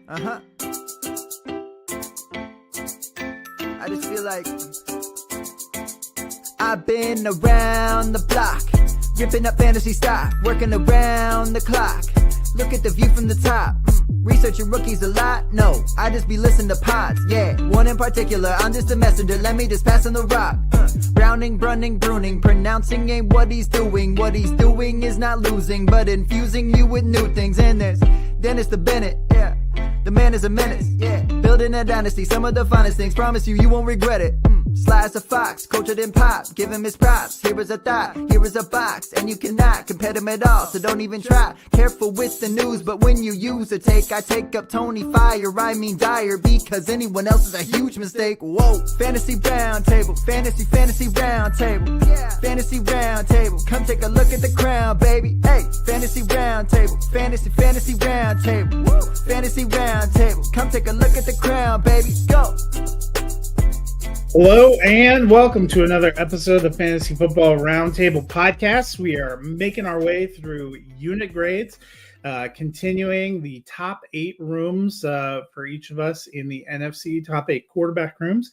I just feel like I've been around the block, ripping up fantasy stock, working around the clock. Look at the view from the top. Researching rookies a lot? No, I just be listening to pods. Yeah, one in particular, I'm just a messenger. Let me just pass on the rock. Browning, brunning, pruning, pronouncing ain't what he's doing. What he's doing is not losing, but infusing you with new things. And there's Dennis the Bennett, yeah. The man is a menace, yeah. Building a dynasty, some of the finest things. Promise you won't regret it. Sly as a fox, cultured in pop. Give him his props. Here is a thought, here is a box, and you cannot compare them at all. So don't even try. Careful with the news, but when you use a take, I take up Tony Fire. I mean Dyer, because anyone else is a huge mistake. Whoa, fantasy round table, fantasy round table, yeah. Fantasy round table. Come take a look at the crown, baby. Hey, fantasy round table, fantasy round table, woo. Fantasy round table. Come take a look at the crown, baby. Go. Hello and welcome to another episode of the Fantasy Football Roundtable Podcast. We are making our way through unit grades, continuing the top 8 rooms for each of us in the NFC top 8 quarterback rooms.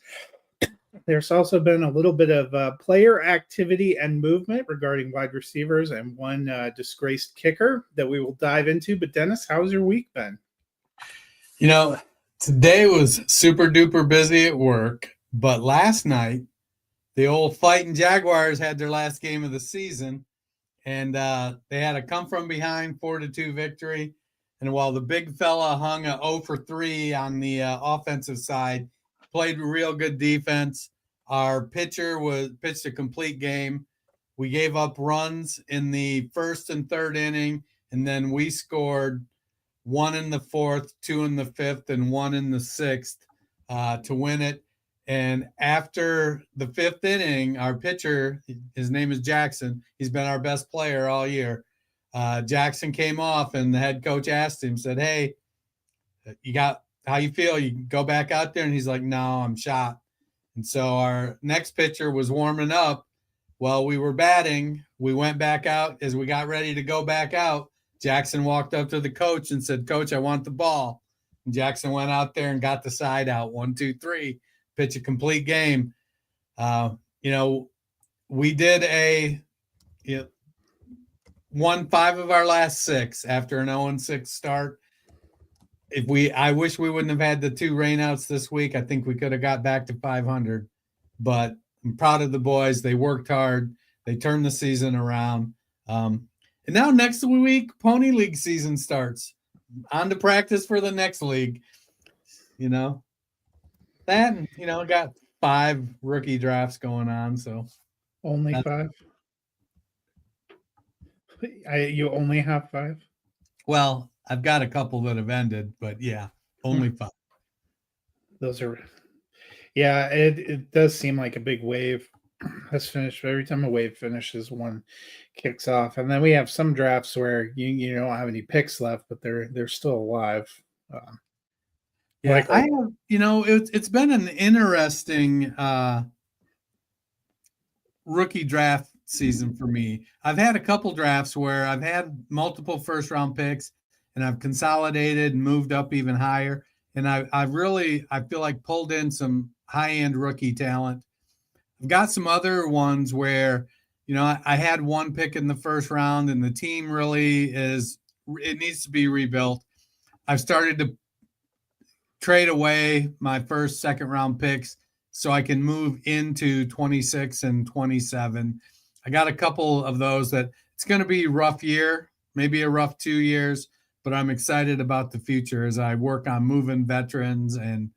There's also been a little bit of player activity and movement regarding wide receivers and one disgraced kicker that we will dive into. But Dennis, how's your week been? You know, today was super duper busy at work. But last night, the old Fighting Jaguars had their last game of the season, and they had a come-from-behind 4-2 victory. And while the big fella hung a 0-for-3 on the offensive side, played real good defense. Our pitcher pitched a complete game. We gave up runs in the first and third inning, and then we scored 1 in the fourth, 2 in the fifth, and 1 in the sixth to win it. And after the fifth inning, our pitcher, his name is Jackson. He's been our best player all year. Jackson came off, and the head coach asked him, said, "Hey, how you feel? You can go back out there?" And he's like, "No, I'm shot." And so our next pitcher was warming up. While we were batting, we went back out. As we got ready to go back out, Jackson walked up to the coach and said, "Coach, I want the ball." And Jackson went out there and got the side out, 1, 2, 3. Pitch a complete game. We did won 5 of our last 6 after an 0-6 start. I wish we wouldn't have had the 2 rainouts this week. I think we could have got back to 500, but I'm proud of the boys. They worked hard. They turned the season around. And now next week, Pony League season starts. On to practice for the next league, That, got 5 rookie drafts going on, so. Only 5? You only have 5? Well, I've got a couple that have ended, but yeah, only 5. Those are, yeah, it does seem like a big wave has finished. Every time a wave finishes, one kicks off. And then we have some drafts where you don't have any picks left, but they're still alive. Yeah, I have, it's been an interesting rookie draft season for me. I've had a couple drafts where I've had multiple first round picks and I've consolidated and moved up even higher. And I feel like pulled in some high-end rookie talent. I've got some other ones where, I had one pick in the first round and the team really it needs to be rebuilt. I've started to trade away my first, second round picks so I can move into 26 and 27. I got a couple of those that it's going to be a rough year, maybe a rough 2 years, but I'm excited about the future as I work on moving veterans and,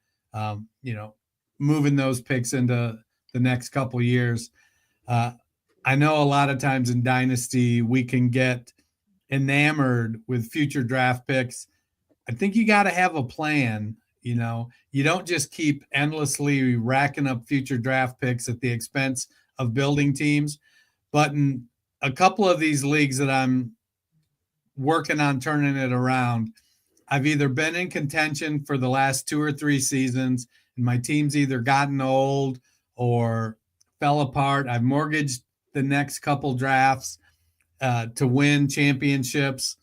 moving those picks into the next couple years. I know a lot of times in Dynasty, we can get enamored with future draft picks. I think you got to have a plan. You don't just keep endlessly racking up future draft picks at the expense of building teams. But in a couple of these leagues that I'm working on turning it around, I've either been in contention for the last 2 or 3 seasons, and my team's either gotten old or fell apart. I've mortgaged the next couple drafts to win championships.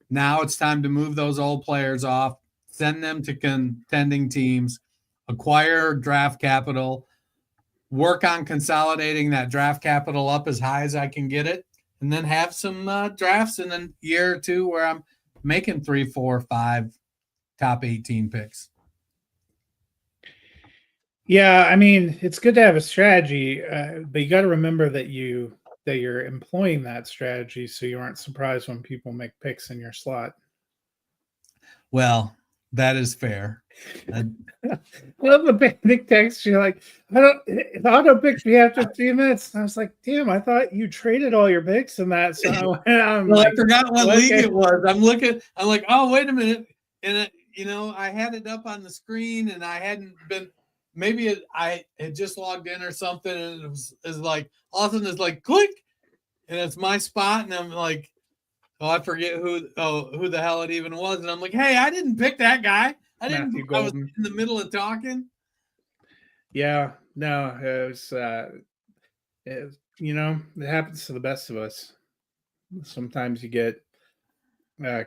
Now it's time to move those old players off, send them to contending teams, acquire draft capital, work on consolidating that draft capital up as high as I can get it, and then have some drafts in a year or two where I'm making 3, 4, 5 top 18 picks. Yeah, I mean, it's good to have a strategy, but you got to remember that you're employing that strategy, so you aren't surprised when people make picks in your slot. Well, that is fair. I love the panic text. You're like, the auto picks me after 3 minutes. And I was like, damn, I thought you traded all your picks in that. So I forgot what league it was. I'm like, oh, wait a minute. And I had it up on the screen and I hadn't been, I had just logged in or something. And it was like, all of a sudden it's like, click. And it's my spot. And I'm like, oh, I forget who the hell it even was. And I'm like, hey, I didn't pick that guy. I was in the middle of talking. Yeah, no, it happens to the best of us. Sometimes you get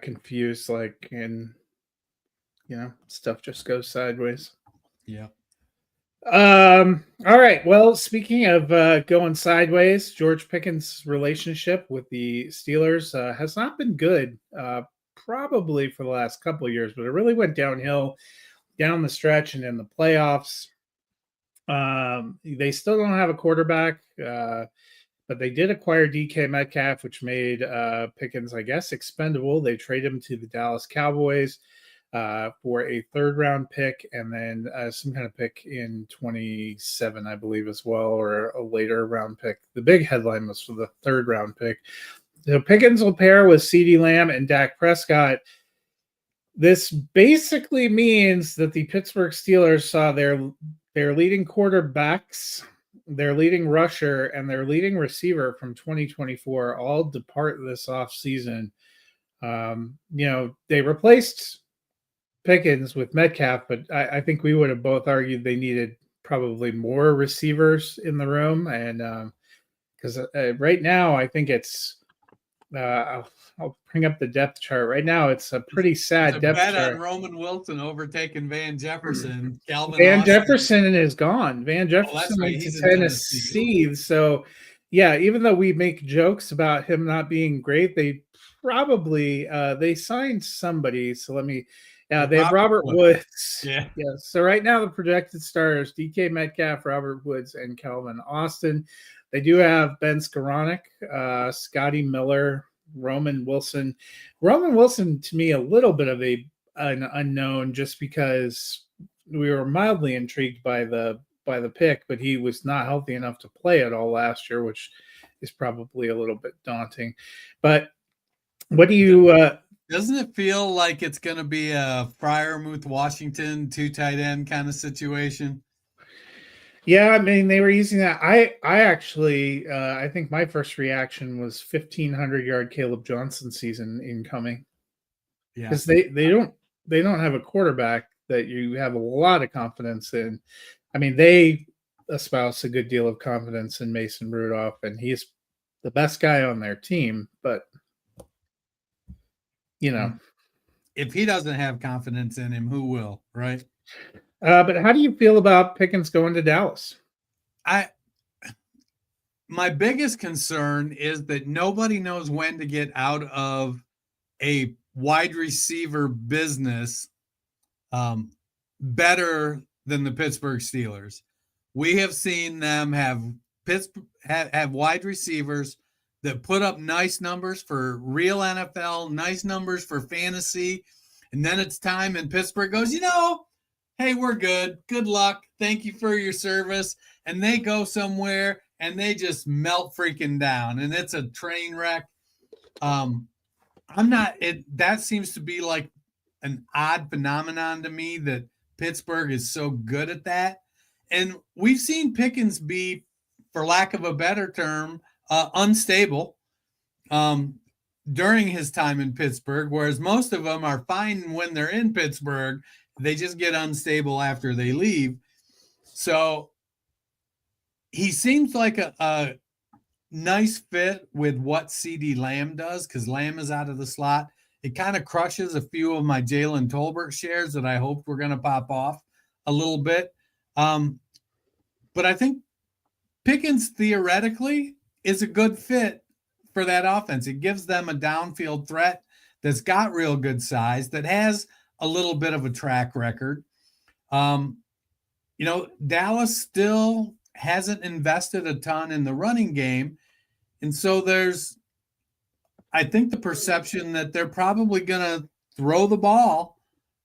confused, and stuff just goes sideways. Yeah. All right. Well, speaking of going sideways, George Pickens' relationship with the Steelers has not been good, probably for the last couple of years, but it really went downhill down the stretch and in the playoffs. They still don't have a quarterback, but they did acquire DK Metcalf, which made Pickens, I guess, expendable. They trade him to the Dallas Cowboys for a third-round pick and then some kind of pick in 27, I believe, as well, or a later round pick. The big headline was for the third-round pick. So Pickens will pair with CeeDee Lamb and Dak Prescott. This basically means that the Pittsburgh Steelers saw their leading quarterbacks, their leading rusher, and their leading receiver from 2024 all depart this offseason. They replaced Pickens with Metcalf, but I think we would have both argued they needed probably more receivers in the room. And because right now, I think it's I'll bring up the depth chart. Right now, it's a pretty sad depth bet chart. on Roman Wilson overtaking Van Jefferson. Van Jefferson is gone. Van Jefferson went to Tennessee. So, yeah, even though we make jokes about him not being great, they probably they signed somebody. So they have Robert Woods. Yeah. So right now the projected starters: DK Metcalf, Robert Woods, and Calvin Austin. They do have Ben Skoranek, Scotty Miller, Roman Wilson. Roman Wilson, to me, a little bit of an unknown, just because we were mildly intrigued by the pick, but he was not healthy enough to play at all last year, which is probably a little bit daunting. But what do you? Doesn't it feel like it's going to be a Freiermuth Washington 2 tight end kind of situation? Yeah, I mean, they were using that. I actually, I think my first reaction was 1,500-yard Caleb Johnson season incoming. Yeah, because they don't have a quarterback that you have a lot of confidence in. I mean, they espouse a good deal of confidence in Mason Rudolph, and he's the best guy on their team. But if he doesn't have confidence in him, who will? Right. But how do you feel about Pickens going to Dallas? My biggest concern is that nobody knows when to get out of a wide receiver business better than the Pittsburgh Steelers. We have seen them have wide receivers that put up nice numbers for real NFL, nice numbers for fantasy, and then it's time and Pittsburgh goes, hey, we're good. Good luck. Thank you for your service. And they go somewhere and they just melt freaking down. And it's a train wreck. That seems to be like an odd phenomenon to me that Pittsburgh is so good at that. And we've seen Pickens be, for lack of a better term, unstable during his time in Pittsburgh, whereas most of them are fine when they're in Pittsburgh. They just get unstable after they leave. So he seems like a nice fit with what CeeDee Lamb does, because Lamb is out of the slot it kind of crushes a few of my Jalen Tolbert shares that I hoped were going to pop off a little bit. But I think Pickens theoretically is a good fit for that offense. It gives them a downfield threat that's got real good size, that has a little bit of a track record. Dallas still hasn't invested a ton in the running game. And so there's, I think, the perception that they're probably going to throw the ball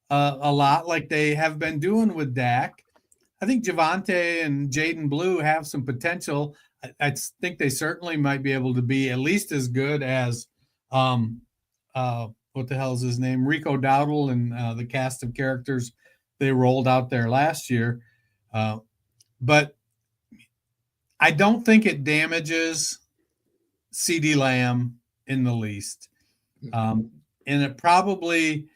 a lot like they have been doing with Dak. I think Javonte and Jaden Blue have some potential. I think they certainly might be able to be at least as good as what the hell is his name? Rico Dowdle and the cast of characters they rolled out there last year. But I don't think it damages CeeDee Lamb in the least. And it probably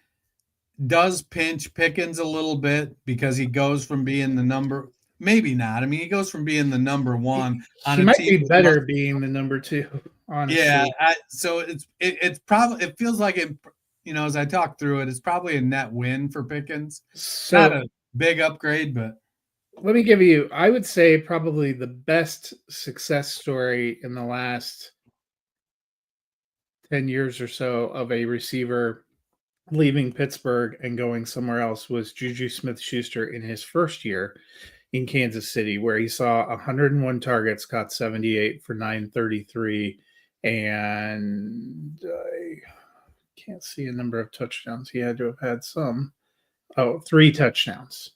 does pinch Pickens a little bit because he goes from being the number, maybe not. I mean, he goes from being the number one on he a might team be better being the number two, honestly. Yeah. So it's probably, it feels like it, as I talk through it, it's probably a net win for Pickens. So, not a big upgrade, but let me give you, I would say, probably the best success story in the last 10 years or so of a receiver leaving Pittsburgh and going somewhere else was Juju Smith-Schuster in his first year in Kansas City, where he saw 101 targets, caught 78 for 933, and I can't see a number of touchdowns. He had to have had some. 3 touchdowns.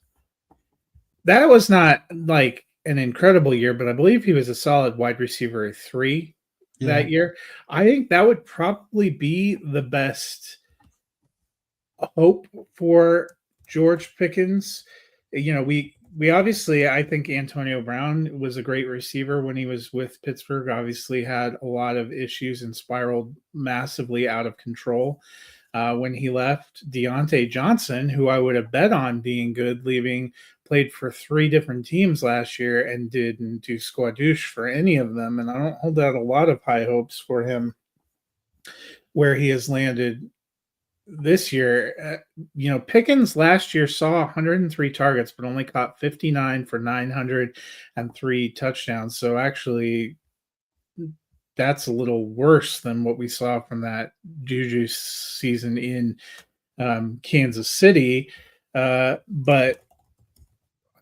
That was not like an incredible year, but I believe he was a solid wide receiver 3 that year. I think that would probably be the best hope for George Pickens. We obviously, I think Antonio Brown was a great receiver when he was with Pittsburgh, obviously had a lot of issues and spiraled massively out of control when he left. Deontay Johnson, who I would have bet on being good leaving, played for 3 different teams last year and didn't do squadouche for any of them. And I don't hold out a lot of high hopes for him where he has landed this year. Pickens last year saw 103 targets, but only caught 59 for 903 touchdowns. So actually, that's a little worse than what we saw from that Juju season in Kansas City. But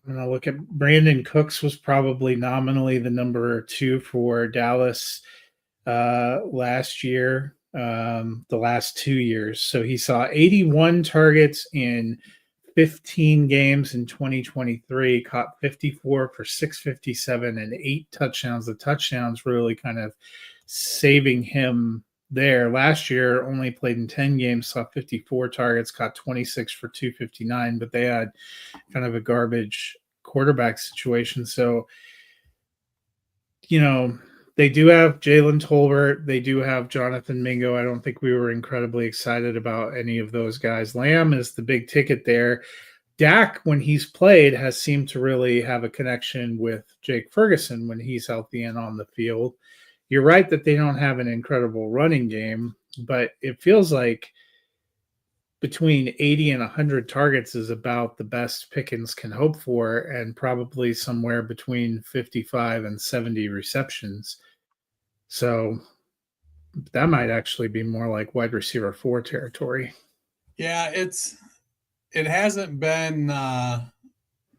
I'm going to look at Brandon Cooks was probably nominally the number 2 for Dallas last year. The last 2 years. So he saw 81 targets in 15 games in 2023, caught 54 for 657 and 8 touchdowns. The touchdowns really kind of saving him there. Last year, only played in 10 games, saw 54 targets, caught 26 for 259, but they had kind of a garbage quarterback situation. So, they do have Jalen Tolbert. They do have Jonathan Mingo. I don't think we were incredibly excited about any of those guys. Lamb is the big ticket there. Dak, when he's played, has seemed to really have a connection with Jake Ferguson when he's healthy and on the field. You're right that they don't have an incredible running game, but it feels like between 80 and 100 targets is about the best Pickens can hope for, and probably somewhere between 55 and 70 receptions. So that might actually be more like wide receiver 4 territory. Yeah, it hasn't been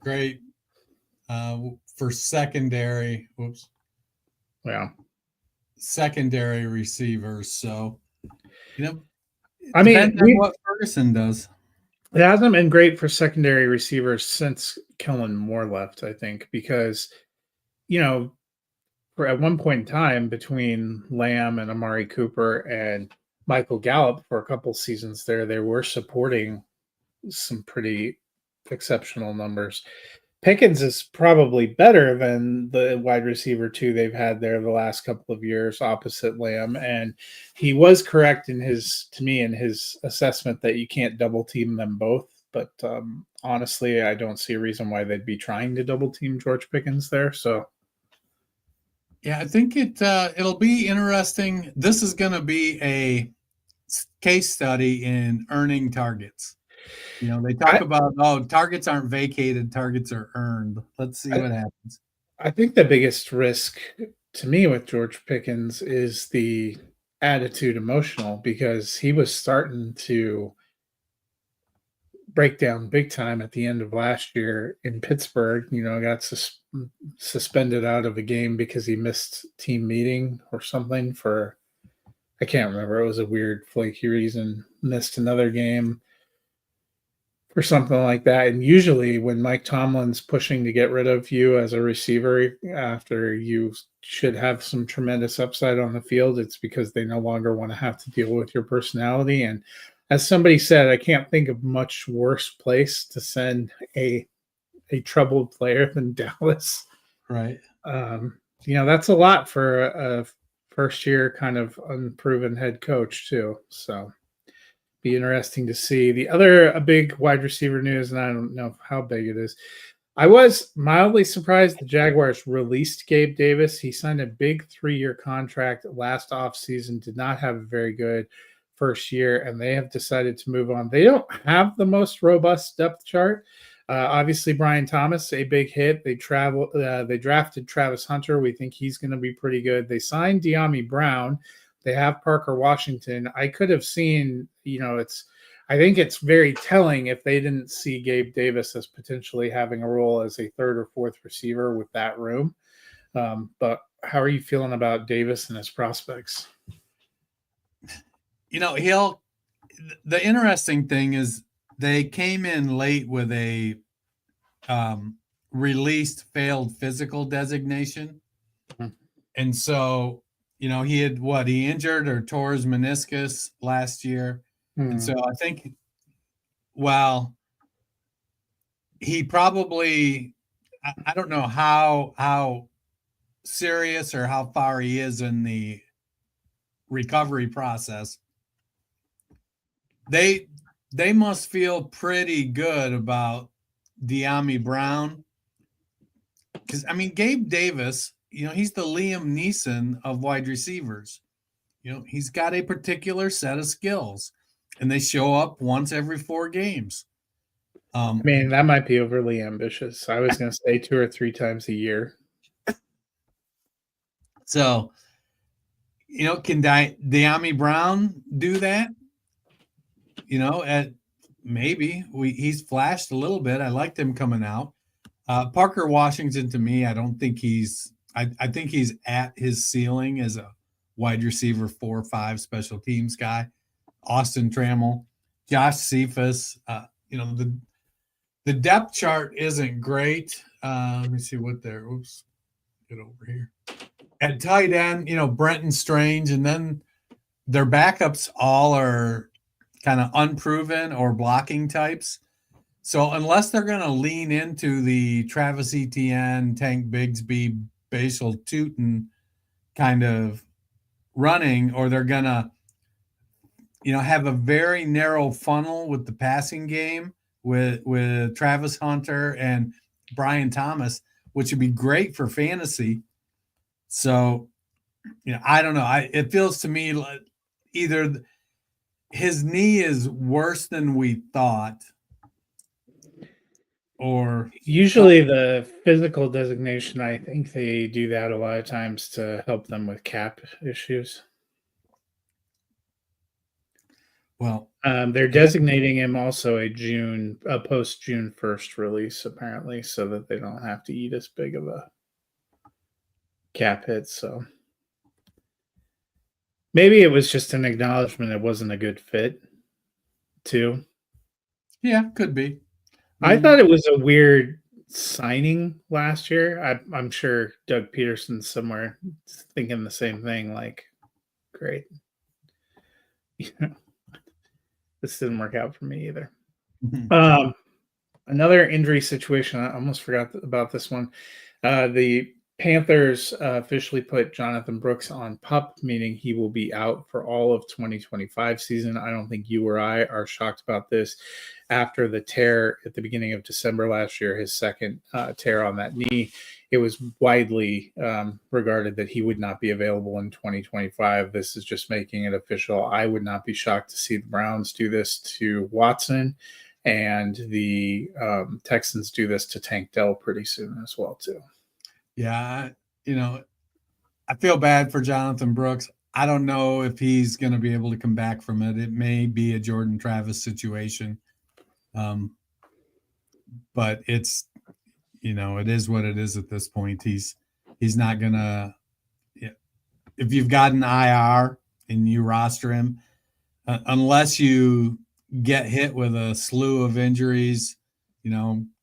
great for secondary. Whoops. Yeah. Secondary receivers. So, I mean, what Ferguson does. It hasn't been great for secondary receivers since Kellen Moore left, I think, because, at one point in time between Lamb and Amari Cooper and Michael Gallup for a couple seasons there, they were supporting some pretty exceptional numbers. Pickens is probably better than the wide receiver 2 they've had there the last couple of years opposite Lamb. And he was correct in his assessment that you can't double team them both. But honestly, I don't see a reason why they'd be trying to double team George Pickens there. So, yeah, I think it'll be interesting. This is going to be case study in earning targets. They talk about, targets aren't vacated, targets are earned. Let's see what happens. I think the biggest risk to me with George Pickens is the attitude emotional, because he was starting to break down big time at the end of last year in Pittsburgh. Got suspended out of a game because he missed team meeting or something for, I can't remember. It was a weird flaky reason. Missed another game or something like that. And usually when Mike Tomlin's pushing to get rid of you as a receiver after you should have some tremendous upside on the field, it's because they no longer want to have to deal with your personality. And as somebody said, I can't think of much worse place to send a troubled player than Dallas. Right. That's a lot for a first year kind of unproven head coach too. So be interesting to see. The other a big wide receiver news, and I don't know how big it is. I was mildly surprised the Jaguars released Gabe Davis. He signed a big 3-year contract last offseason, did not have a very good first year, and they have decided to move on. They don't have the most robust depth chart. Obviously, Brian Thomas, a big hit. They drafted Travis Hunter. We think he's going to be pretty good. They signed De'Ami Brown. They have Parker Washington. I could have seen, I think it's very telling if they didn't see Gabe Davis as potentially having a role as a third or fourth receiver with that room. But how are you feeling about Davis and his prospects? The interesting thing is they came in late with a released failed physical designation. Mm-hmm. And so, he injured or tore his meniscus last year. Mm-hmm. And so I think, he probably, I don't know how serious or how far he is in the recovery process. They must feel pretty good about De'Ami Brown, because Gabe Davis, he's the Liam Neeson of wide receivers. He's got a particular set of skills, and they show up once every 4 games. That might be overly ambitious. I was going to say 2 or 3 times a year. So, can De'Ami Brown do that? He's flashed a little bit. I liked him coming out. Parker Washington, to me, I don't think I think he's at his ceiling as a wide receiver 4 or 5 special teams guy. Austin Trammell, Josh Cephas. The depth chart isn't great. Let me see what there. Oops, get over here. At tight end, Brenton Strange, and then their backups all are kind of unproven or blocking types. So unless they're going to lean into the Travis Etienne, Tank Bigsby, Basil Tootin kind of running, or they're going to, have a very narrow funnel with the passing game with Travis Hunter and Brian Thomas, which would be great for fantasy. So, I don't know. It feels to me like either his knee is worse than we thought, or usually the physical designation, I think they do that a lot of times to help them with cap issues. Well, they're designating him also a post June 1st release, apparently, so that they don't have to eat as big of a cap hit. So maybe it was just an acknowledgement it wasn't a good fit, too. Yeah, could be. I thought it was a weird signing last year. I'm sure Doug Peterson's somewhere thinking the same thing. Like, great. This didn't work out for me either. Mm-hmm. Another injury situation. I almost forgot about this one. The Panthers officially put Jonathan Brooks on PUP, meaning he will be out for all of 2025 season. I don't think you or I are shocked about this. After the tear at the beginning of December last year, his second tear on that knee, it was widely regarded that he would not be available in 2025. This is just making it official. I would not be shocked to see the Browns do this to Watson, and the Texans do this to Tank Dell pretty soon as well, too. Yeah, I feel bad for Jonathan Brooks. I don't know if he's going to be able to come back from it. It may be a Jordan Travis situation. But it's, it is what it is at this point. He's not going to, if you've got an IR and you roster him, unless you get hit with a slew of injuries,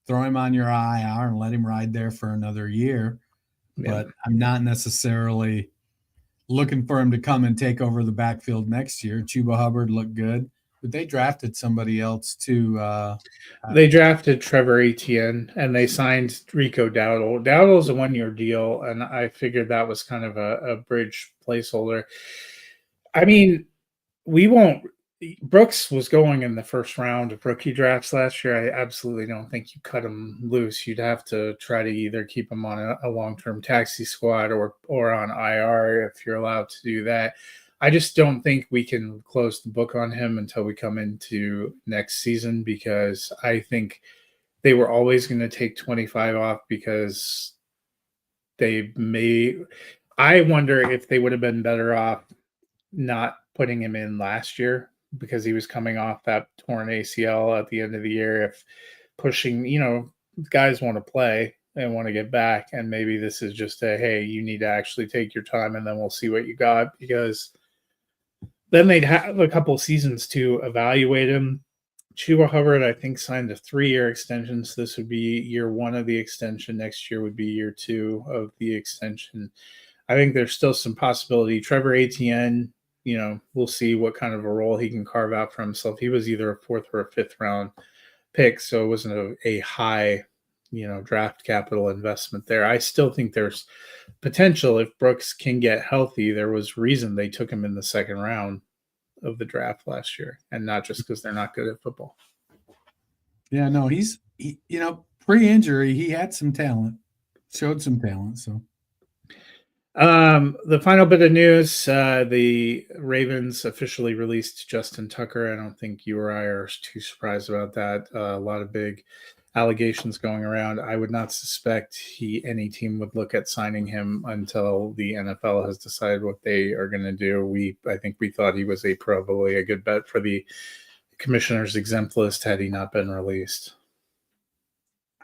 throw him on your IR and let him ride there for another year. Yeah. But I'm not necessarily looking for him to come and take over the backfield next year. Chuba Hubbard looked good, but they drafted somebody else too. They drafted Trevor Etienne, and they signed Rico Dowdle. Dowdle's a one-year deal, and I figured that was kind of a bridge placeholder. I mean, Brooks was going in the first round of rookie drafts last year. I absolutely don't think you cut him loose. You'd have to try to either keep him on a long-term taxi squad or on IR if you're allowed to do that. I just don't think we can close the book on him until we come into next season, because I think they were always going to take 25 off because I wonder if they would have been better off not putting him in last year, because he was coming off that torn ACL at the end of the year. If pushing, guys want to play and want to get back, and maybe this is just hey, you need to actually take your time and then we'll see what you got, because then they'd have a couple seasons to evaluate him. Chuba Hubbard, I think, signed a 3-year extension, so this would be year 1 of the extension. Next year would be year 2 of the extension. I think there's still some possibility. Trevor Etienne, we'll see what kind of a role he can carve out for himself. He was either a 4th or a 5th round pick, so it wasn't a high, draft capital investment there. I still think there's potential if Brooks can get healthy. There was reason they took him in the 2nd round of the draft last year, and not just because they're not good at football. Yeah, no, he pre-injury, he had some talent, showed some talent. So the final bit of news, the Ravens officially released Justin Tucker. I don't think you or I are too surprised about that. A lot of big allegations going around. I would not suspect any team would look at signing him until the NFL has decided what they are going to do. I think we thought he was probably a good bet for the commissioner's exempt list had he not been released.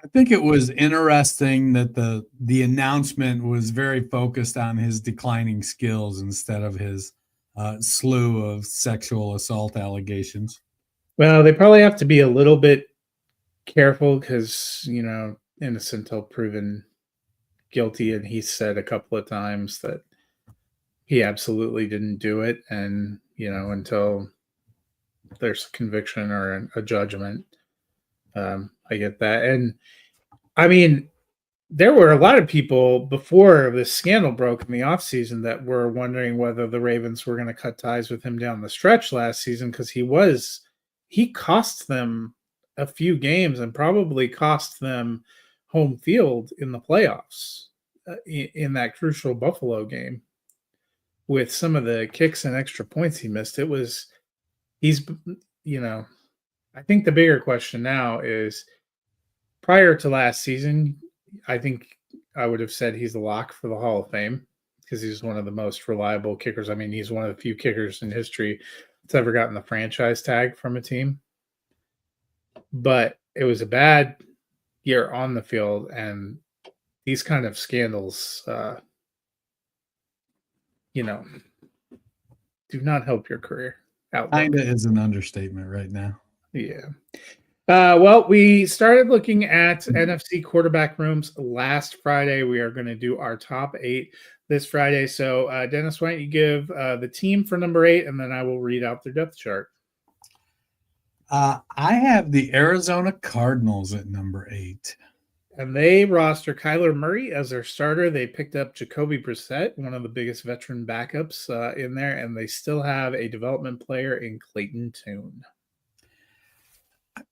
I think it was interesting that the announcement was very focused on his declining skills instead of his slew of sexual assault allegations. Well, they probably have to be a little bit careful because, innocent until proven guilty. And he said a couple of times that he absolutely didn't do it. And, until there's a conviction or a judgment, I get that. And I mean, there were a lot of people before this scandal broke in the offseason that were wondering whether the Ravens were going to cut ties with him down the stretch last season, because he cost them a few games and probably cost them home field in the playoffs in that crucial Buffalo game with some of the kicks and extra points he missed. I think the bigger question now is, prior to last season, I think I would have said he's a lock for the Hall of Fame because he's one of the most reliable kickers. I mean, he's one of the few kickers in history that's ever gotten the franchise tag from a team. But it was a bad year on the field, and these kind of scandals, do not help your career outlook. Kinda is an understatement right now. Yeah. Well, we started looking at NFC quarterback rooms last Friday. We are going to do our top 8 this Friday. So, Dennis, why don't you give the team for number 8, and then I will read out their depth chart. I have the Arizona Cardinals at number 8. And they roster Kyler Murray as their starter. They picked up Jacoby Brissett, one of the biggest veteran backups in there, and they still have a development player in Clayton Tune.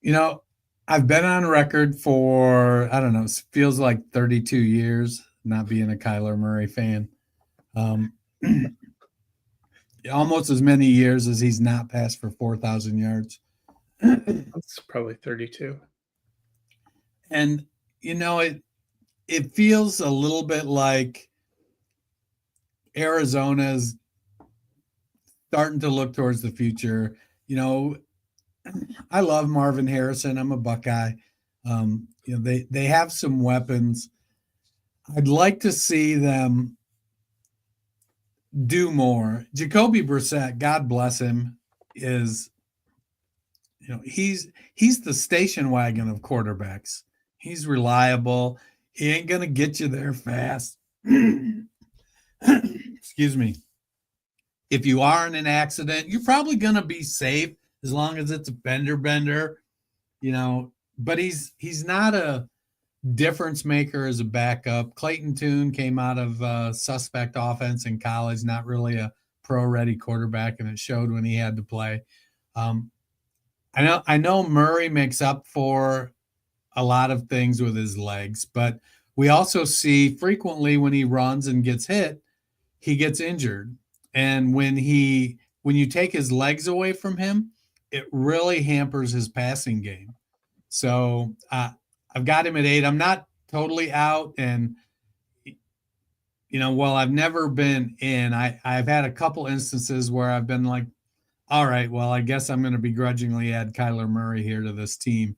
You know, I've been on record for, I don't know, it feels like 32 years not being a Kyler Murray fan. Almost as many years as he's not passed for 4,000 yards. That's probably 32. And, you know, it feels a little bit like Arizona's starting to look towards the future. You know, I love Marvin Harrison. I'm a Buckeye. You know, they have some weapons. I'd like to see them do more. Jacoby Brissett, God bless him, is, you know, he's the station wagon of quarterbacks. He's reliable. He ain't gonna get you there fast. Excuse me. If you are in an accident, you're probably gonna be safe as long as it's a bender, you know. But he's not a difference maker as a backup. Clayton Tune came out of suspect offense in college, not really a pro-ready quarterback, and it showed when he had to play. I know Murray makes up for a lot of things with his legs, but we also see frequently when he runs and gets hit, he gets injured. And when you take his legs away from him, it really hampers his passing game. So I've got him at 8. I'm not totally out. And, you know, while I've never been in, I've had a couple instances where I've been like, all right, well, I guess I'm going to begrudgingly add Kyler Murray here to this team.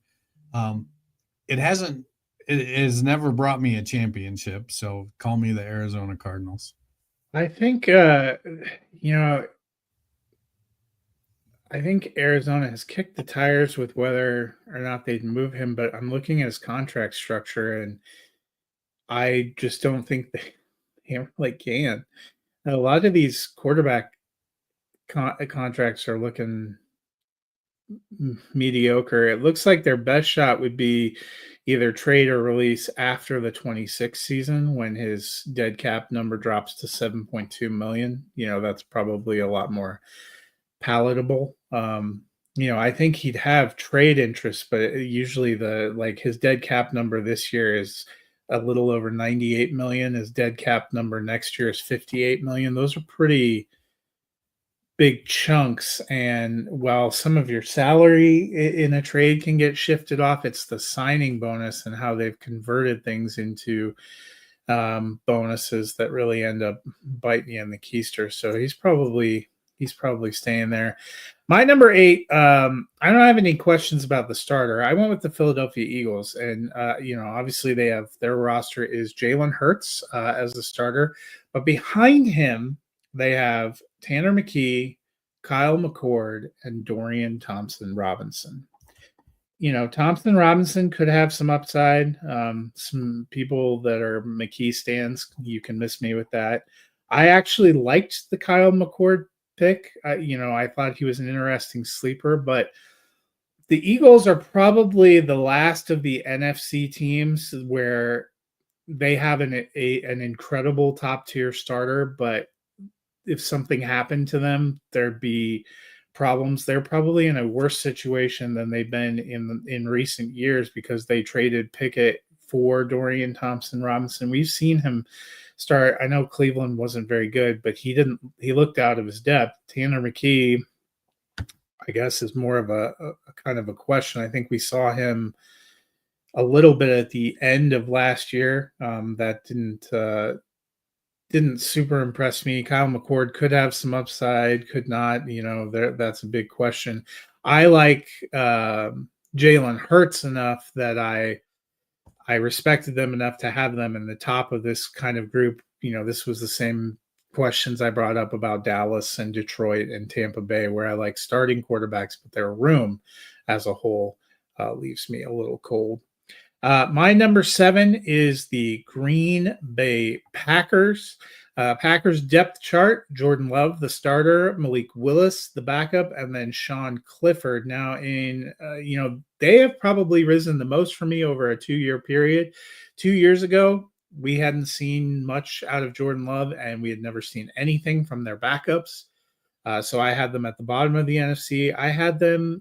It has never brought me a championship. So call me the Arizona Cardinals. I think, I think Arizona has kicked the tires with whether or not they'd move him, but I'm looking at his contract structure, and I just don't think they really can. A lot of these quarterback contracts are looking mediocre. It looks like their best shot would be either trade or release after the 26th season when his dead cap number drops to 7.2 million. You know, that's probably a lot more palatable. You know, I think he'd have trade interest, but usually his dead cap number this year is a little over 98 million. His dead cap number next year is 58 million. Those are pretty big chunks. And while some of your salary in a trade can get shifted off, it's the signing bonus and how they've converted things into bonuses that really end up biting you in the keister. So he's probably staying there. My number 8, I don't have any questions about the starter. I went with the Philadelphia Eagles, and you know, obviously they have their roster is Jalen Hurts as the starter, but behind him they have Tanner McKee, Kyle McCord, and Dorian Thompson-Robinson. You know, Thompson Robinson could have some upside. Some people that are McKee stands, you can miss me with that. I actually liked the Kyle McCord pick. You know, I thought he was an interesting sleeper, but the Eagles are probably the last of the NFC teams where they have an incredible top tier starter, but if something happened to them, there'd be problems. They're probably in a worse situation than they've been in recent years because they traded Pickett for Dorian Thompson-Robinson. We've seen him start. I know Cleveland wasn't very good, but he looked out of his depth. Tanner McKee, I guess, is more of a kind of a question. I think we saw him a little bit at the end of last year. That didn't super impress me. Kyle McCord could have some upside, could not. You know, that's a big question. I like Jalen Hurts enough that I respected them enough to have them in the top of this kind of group. You know, this was the same questions I brought up about Dallas and Detroit and Tampa Bay, where I like starting quarterbacks, but their room as a whole leaves me a little cold. My number 7 is the Green Bay Packers. Packers depth chart: Jordan Love, the starter; Malik Willis, the backup; and then Sean Clifford. Now, they have probably risen the most for me over a 2-year period. 2 years ago, we hadn't seen much out of Jordan Love, and we had never seen anything from their backups. So I had them at the bottom of the NFC. I had them,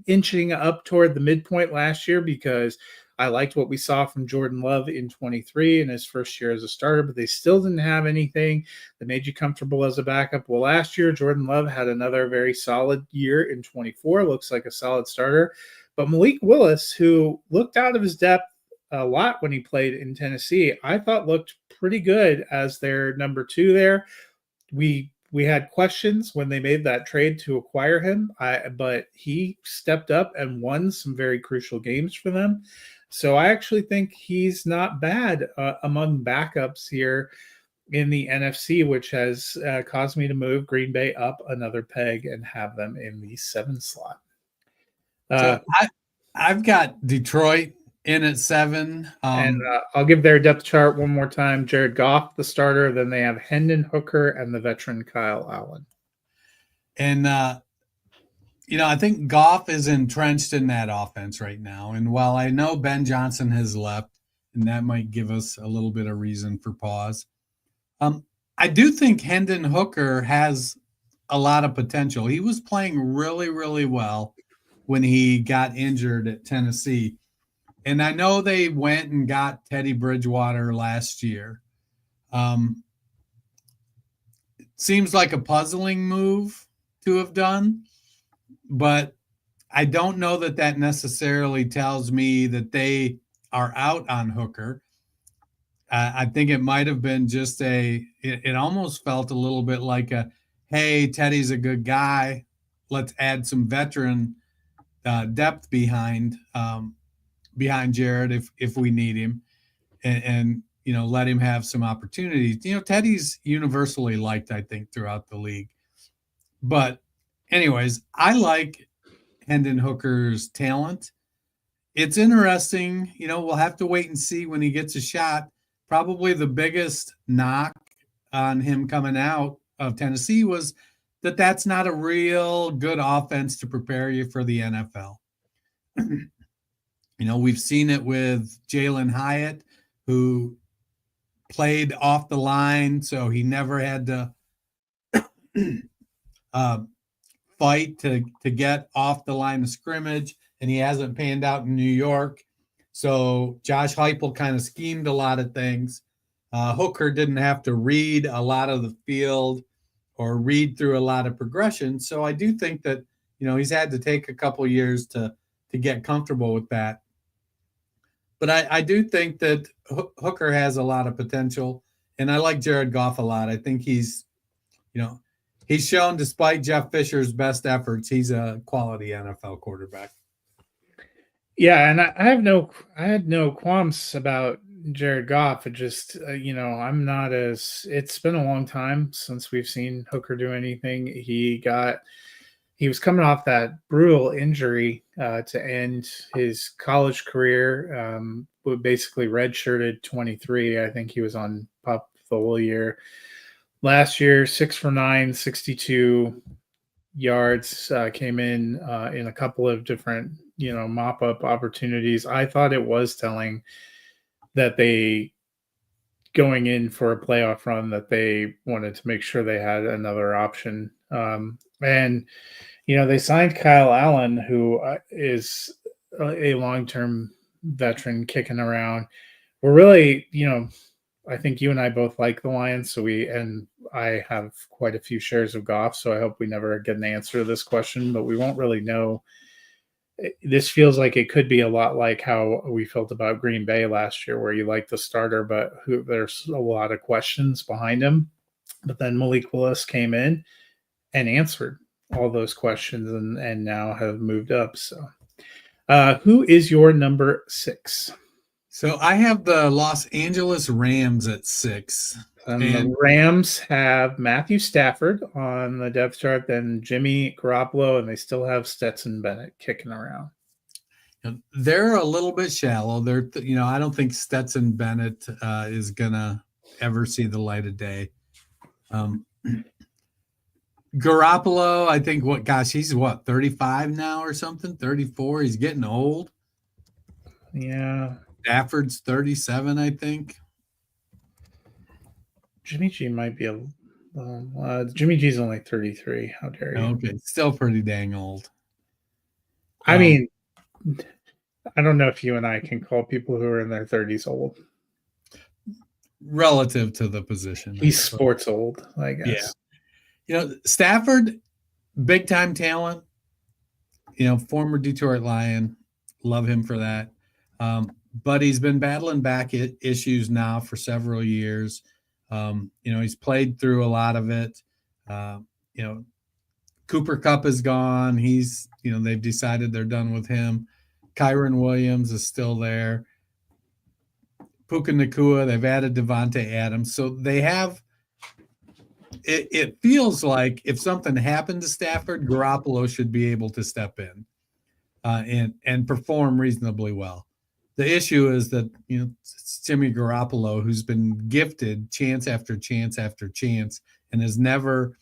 inching up toward the midpoint last year because I liked what we saw from Jordan Love in 23 in his first year as a starter, but they still didn't have anything that made you comfortable as a backup. Well, last year, Jordan Love had another very solid year in 24, looks like a solid starter. But Malik Willis, who looked out of his depth a lot when he played in Tennessee, I thought looked pretty good as their number 2 there. We had questions when they made that trade to acquire him, but he stepped up and won some very crucial games for them. So I actually think he's not bad among backups here in the NFC, which has caused me to move Green Bay up another peg and have them in the 7 slot. So I've got Detroit in at 7. And I'll give their depth chart one more time. Jared Goff, the starter. Then they have Hendon Hooker and the veteran Kyle Allen. And, I think Goff is entrenched in that offense right now. And while I know Ben Johnson has left, and that might give us a little bit of reason for pause, I do think Hendon Hooker has a lot of potential. He was playing really, really well when he got injured at Tennessee. And I know they went and got Teddy Bridgewater last year. It seems like a puzzling move to have done, but I don't know that necessarily tells me that they are out on Hooker. I think it might have been just it almost felt a little bit like hey, Teddy's a good guy. Let's add some veteran depth behind Jared if we need him, and let him have some opportunities. Teddy's universally liked, I think, throughout the league. But anyways, I like Hendon Hooker's talent. It's interesting. We'll have to wait and see when he gets a shot. Probably the biggest knock on him coming out of Tennessee was that's not a real good offense to prepare you for the NFL. We've seen it with Jalen Hyatt, who played off the line, so he never had to fight to get off the line of scrimmage, and he hasn't panned out in New York. So Josh Heupel kind of schemed a lot of things. Hooker didn't have to read a lot of the field or read through a lot of progression. So I do think that, he's had to take a couple years to get comfortable with that. But I do think that Hooker has a lot of potential, and I like Jared Goff a lot. I think he's shown, despite Jeff Fisher's best efforts, he's a quality NFL quarterback. Yeah, and I had no qualms about Jared Goff. It just, I'm not it's been a long time since we've seen Hooker do anything. He was coming off that brutal injury to end his college career. Basically redshirted 23. I think he was on PUP the whole year. Last year, 6 for 9, 62 yards, came in a couple of different, mop-up opportunities. I thought it was telling that they, going in for a playoff run, that they wanted to make sure they had another option. And they signed Kyle Allen, who is a long-term veteran kicking around. We're really, I think you and I both like the Lions, and I have quite a few shares of Goff, so I hope we never get an answer to this question, but we won't really know. This feels like it could be a lot like how we felt about Green Bay last year, where you like the starter, but there's a lot of questions behind him. But then Malik Willis came in and answered all those questions and now have moved up. So who is your number 6? So I have the Los Angeles Rams at 6. And the Rams have Matthew Stafford on the depth chart, then Jimmy Garoppolo, and they still have Stetson Bennett kicking around. They're a little bit shallow. I don't think Stetson Bennett is gonna ever see the light of day. Garoppolo, I think he's 35 now or something, 34. He's getting old. Yeah. Stafford's 37, I think. Jimmy G might be Jimmy G's only 33. How dare you? Okay, still pretty dang old. I mean, I don't know if you and I can call people who are in their 30s old. Relative to the position. He's sports old, I guess. Yeah. Stafford, big time talent, former Detroit Lion. Love him for that. But he's been battling back issues now for several years. He's played through a lot of it. Cooper Kupp is gone. They've decided they're done with him. Kyron Williams is still there. Puka Nacua, they've added Devontae Adams. So they have it feels like if something happened to Stafford, Garoppolo should be able to step in and perform reasonably well. The issue is that it's Jimmy Garoppolo, who's been gifted chance after chance after chance and has never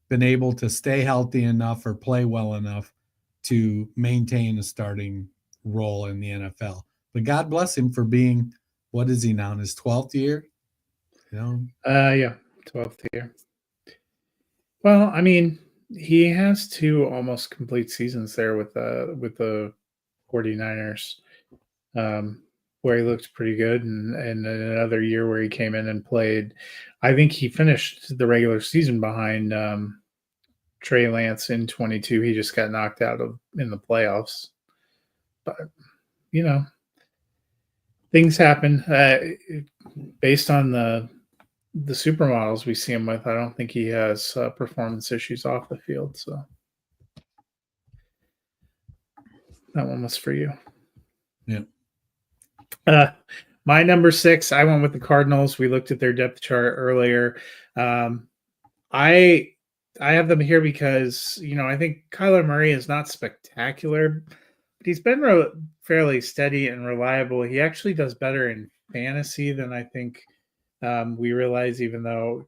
been able to stay healthy enough or play well enough to maintain a starting role in the NFL. But God bless him for being, what is he now, in his 12th year? Yeah, 12th year. Well, I mean, he has 2 almost complete seasons there with the 49ers, where he looked pretty good, and another year where he came in and played. I think he finished the regular season behind Trey Lance in 22. He just got knocked out in the playoffs. But, things happen. Based on the supermodels we see him with, I don't think he has performance issues off the field. So that one was for you. Yeah. My number 6, I went with the Cardinals. We looked at their depth chart earlier. I have them here because, I think Kyler Murray is not spectacular, but he's been fairly steady and reliable. He actually does better in fantasy than I think we realize, even though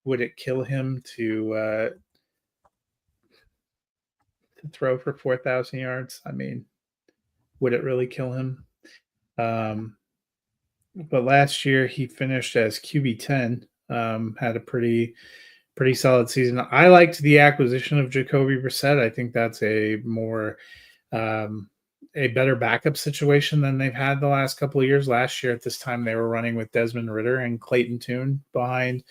would it kill him to throw for 4,000 yards? I mean, would it really kill him? But last year he finished as QB 10, had a pretty solid season. I liked the acquisition of Jacoby Brissett. I think that's a more a better backup situation than they've had the last couple of years. Last year at this time they were running with Desmond Ridder and Clayton Tune behind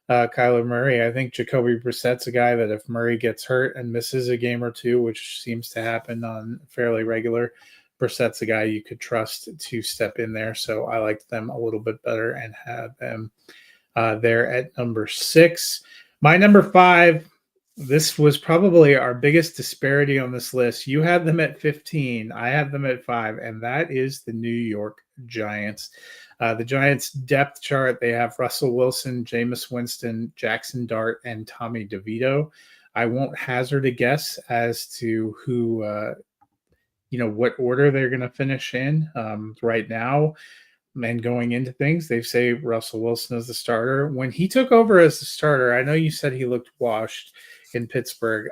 Kyler Murray. I think Jacoby Brissett's a guy that if Murray gets hurt and misses a game or two, which seems to happen on fairly regular, Brissett's a guy you could trust to step in there. So I liked them a little bit better and have them there at number 6. My number 5, this was probably our biggest disparity on this list. You had them at 15. I have them at 5, and that is the New York Giants. The Giants depth chart, they have Russell Wilson, Jameis Winston, Jackson Dart, and Tommy DeVito. I won't hazard a guess as to who, what order they're going to finish in right now. And going into things, they say Russell Wilson is the starter. When he took over as the starter, I know you said he looked washed in Pittsburgh.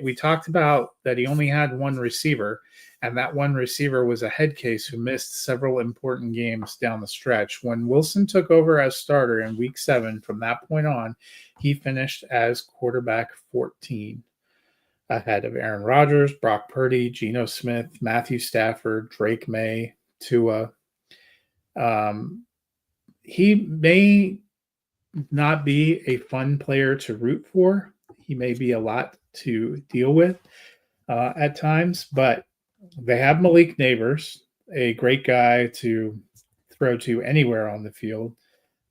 We talked about that he only had one receiver, and that one receiver was a head case who missed several important games down the stretch. When Wilson took over as starter in week 7, from that point on, he finished as quarterback 14, ahead of Aaron Rodgers, Brock Purdy, Geno Smith, Matthew Stafford, Drake May, Tua. He may not be a fun player to root for. He may be a lot to deal with at times, but they have Malik Neighbors, a great guy to throw to anywhere on the field.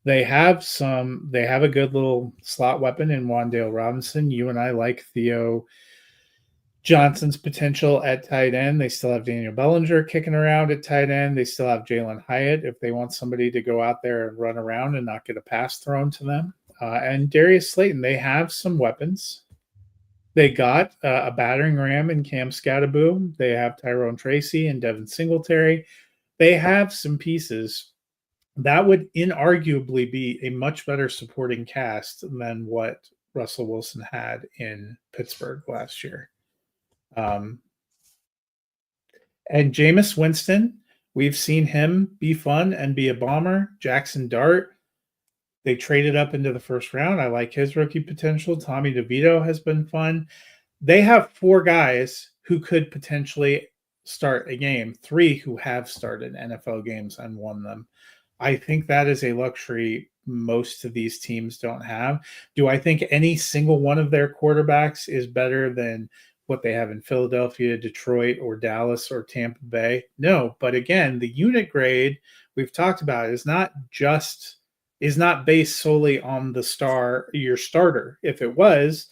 They have a good little slot weapon in Wan'Dale Robinson. You and I like Theo Johnson's potential at tight end. They still have Daniel Bellinger kicking around at tight end. They still have Jalen Hyatt if they want somebody to go out there and run around and not get a pass thrown to them. And Darius Slayton, they have some weapons. They got a battering ram in Cam Scatterboom. They have Tyrone Tracy and Devin Singletary. They have some pieces that would inarguably be a much better supporting cast than what Russell Wilson had in Pittsburgh last year. And Jameis Winston, we've seen him be fun and be a bomber. Jackson Dart, they traded up into the first round. I like his rookie potential. Tommy DeVito has been fun. They have 4 guys who could potentially start a game, 3 who have started NFL games and won them. I think that is a luxury most of these teams don't have. Do I think any single one of their quarterbacks is better than what they have in Philadelphia, Detroit, or Dallas, or Tampa Bay? No, but again, the unit grade we've talked about is not based solely on your starter. If it was,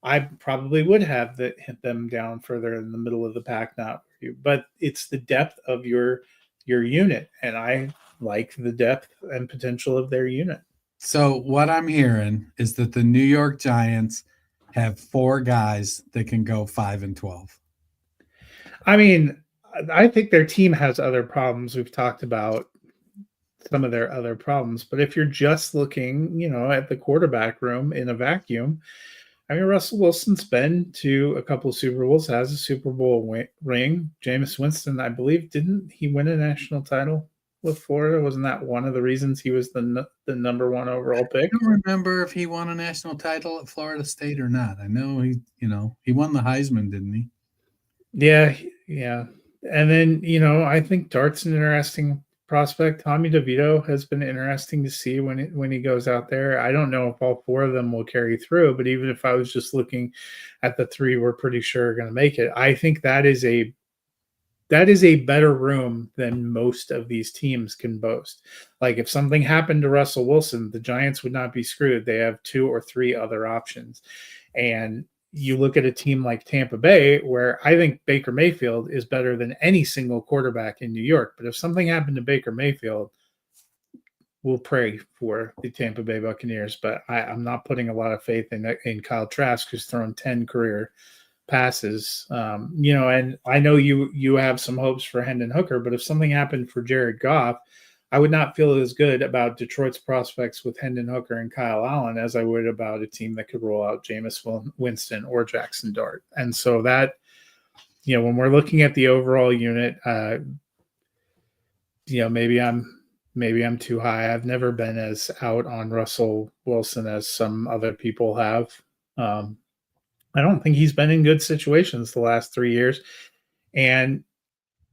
I probably would have hit them down further in the middle of the pack, not you. But it's the depth of your unit, and I like the depth and potential of their unit. So what I'm hearing is that the New York Giants have 4 guys that can go 5-12. I mean, I think their team has other problems. We've talked about some of their other problems, but if you're just looking, at the quarterback room in a vacuum, I mean, Russell Wilson's been to a couple of Super Bowls, has a Super Bowl ring. Jameis Winston, I believe, didn't he win a national title with Florida? Wasn't that one of the reasons he was the number 1 overall pick? I don't remember if he won a national title at Florida State or not. I know he won the Heisman, didn't he? Yeah. And then, I think Dart's an interesting prospect. Tommy DeVito has been interesting to see when he goes out there. I don't know if all 4 of them will carry through, but even if I was just looking at the 3 we're pretty sure are going to make it, I think that is a better room than most of these teams can boast. Like, if something happened to Russell Wilson, the Giants would not be screwed. They have 2 or 3 other options. And you look at a team like Tampa Bay, where I think Baker Mayfield is better than any single quarterback in New York. But if something happened to Baker Mayfield, we'll pray for the Tampa Bay Buccaneers. But I'm not putting a lot of faith in Kyle Trask, who's thrown 10 career passes. And I know you have some hopes for Hendon Hooker, but if something happened for Jared Goff, I would not feel as good about Detroit's prospects with Hendon Hooker and Kyle Allen as I would about a team that could roll out Jameis Winston or Jackson Dart. And so that, when we're looking at the overall unit, maybe I'm too high. I've never been as out on Russell Wilson as some other people have. I don't think he's been in good situations the last 3 years. And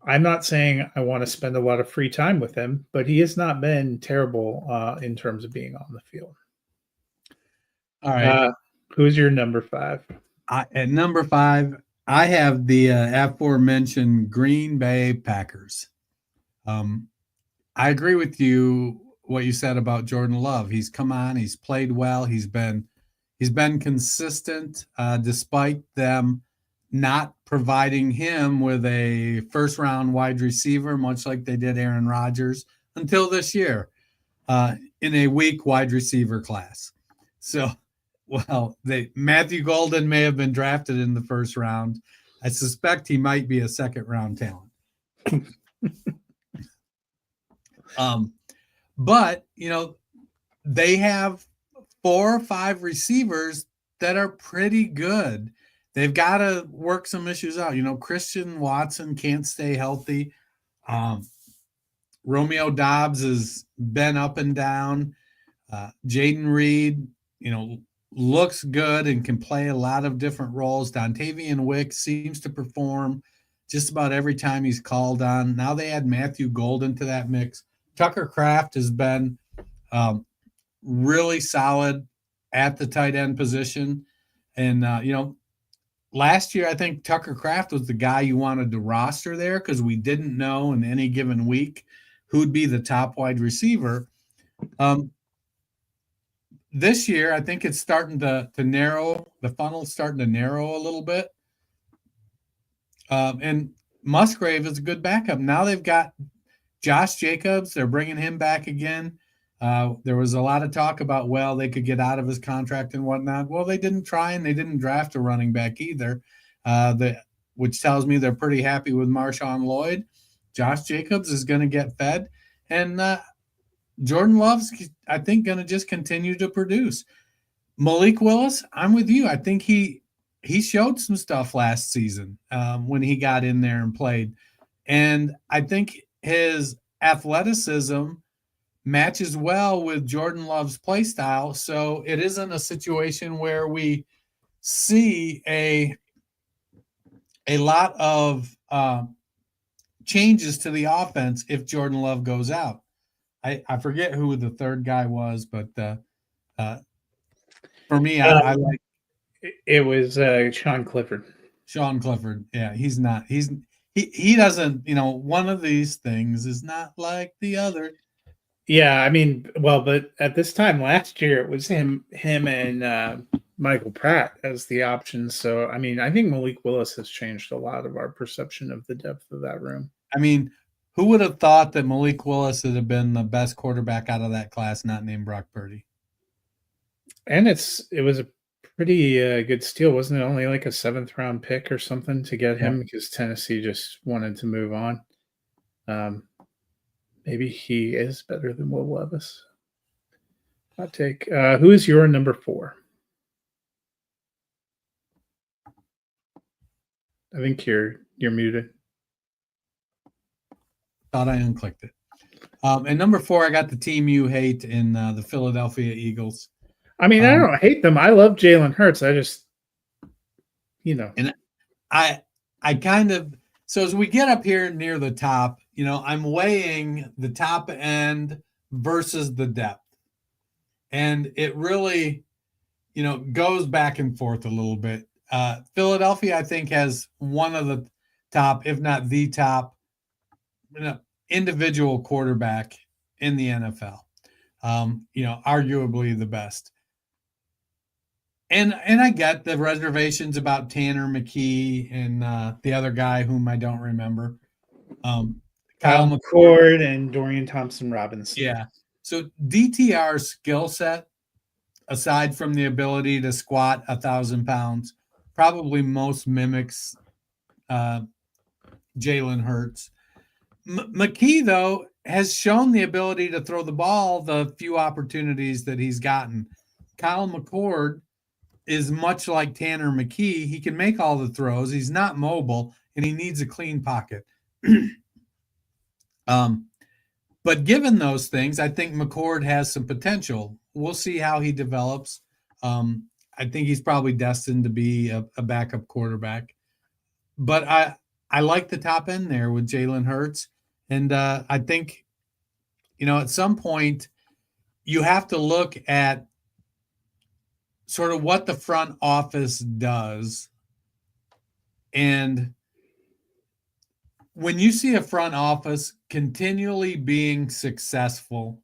I'm not saying I want to spend a lot of free time with him, but he has not been terrible in terms of being on the field. All right. Who's your number 5? At number 5, I have the aforementioned Green Bay Packers. I agree with you what you said about Jordan Love. He's come on. He's played well. He's been consistent despite them not providing him with a first-round wide receiver, much like they did Aaron Rodgers, until this year in a weak wide receiver class. So, Matthew Golden may have been drafted in the first round. I suspect he might be a second-round talent. But, they have 4 or 5 receivers that are pretty good. They've got to work some issues out. Christian Watson can't stay healthy. Romeo Doubs has been up and down. Jaden Reed, looks good and can play a lot of different roles. Dontavian Wicks seems to perform just about every time he's called on. Now they add Matthew Golden to that mix. Tucker Kraft has been really solid at the tight end position. And, last year, I think Tucker Kraft was the guy you wanted to roster there because we didn't know in any given week who'd be the top wide receiver. This year, I think it's starting to narrow. The funnel's starting to narrow a little bit. And Musgrave is a good backup. Now they've got Josh Jacobs. They're bringing him back again. There was a lot of talk about, well, they could get out of his contract and whatnot. Well, they didn't try, and they didn't draft a running back either, which tells me they're pretty happy with Marshawn Lloyd. Josh Jacobs is going to get fed, and Jordan Love's, I think, going to just continue to produce. Malik Willis, I'm with you. I think he showed some stuff last season when he got in there and played. And I think his athleticism matches well with Jordan Love's play style. So it isn't a situation where we see a lot of changes to the offense if Jordan Love goes out. I forget who the third guy was, but for me, I like it was Sean Clifford. Sean Clifford. Yeah, he's not. He doesn't. One of these things is not like the other. Yeah, I mean, well, but at this time last year, it was him and Michael Pratt as the options. So, I mean, I think Malik Willis has changed a lot of our perception of the depth of that room. I mean, who would have thought that Malik Willis would have been the best quarterback out of that class, not named Brock Purdy? And it was a pretty good steal, wasn't it? Only like a 7th-round pick or something to get him because Tennessee just wanted to move on. Maybe he is better than Will Levis. Hot take. Who is your number 4? I think you're muted. Thought I unclicked it. And number 4, I got the team you hate in the Philadelphia Eagles. I mean, I don't hate them. I love Jalen Hurts. I just, And I kind of, so as we get up here near the top, I'm weighing the top end versus the depth. And it really, goes back and forth a little bit. Philadelphia, I think, has one of the top, if not the top, individual quarterback in the NFL. Arguably the best. And I get the reservations about Tanner McKee and the other guy whom I don't remember. Kyle McCord and Dorian Thompson-Robinson. Yeah. So DTR's skill set, aside from the ability to squat 1,000 pounds, probably most mimics Jalen Hurts. McKee, though, has shown the ability to throw the ball the few opportunities that he's gotten. Kyle McCord is much like Tanner McKee. He can make all the throws. He's not mobile, and he needs a clean pocket. But given those things, I think McCord has some potential. We'll see how he develops. I think he's probably destined to be a backup quarterback. But I like the top end there with Jalen Hurts. And I think, at some point, you have to look at sort of what the front office does. And when you see a front office continually being successful,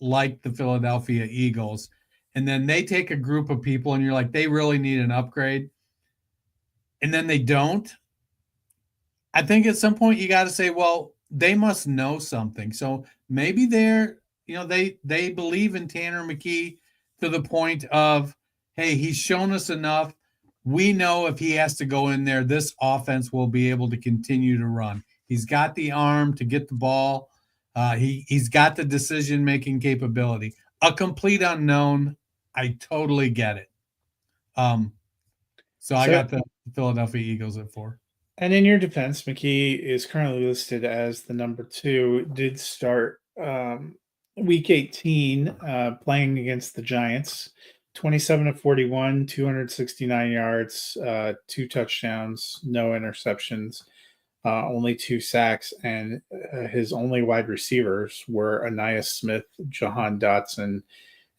like the Philadelphia Eagles, and then they take a group of people and you're like, they really need an upgrade, and then they don't, I think at some point you got to say, well, they must know something. So maybe they're, they believe in Tanner McKee to the point of, hey, he's shown us enough. We know if he has to go in there, this offense will be able to continue to run. He's got the arm to get the ball. He's got the decision-making capability. A complete unknown. I totally get it. So I got the Philadelphia Eagles at 4. And in your defense, McKee is currently listed as the number 2. Did start week 18 playing against the Giants. 27 of 41, 269 yards, 2 touchdowns, no interceptions, only 2 sacks, and his only wide receivers were Aniyah Smith, Jahan Dotson,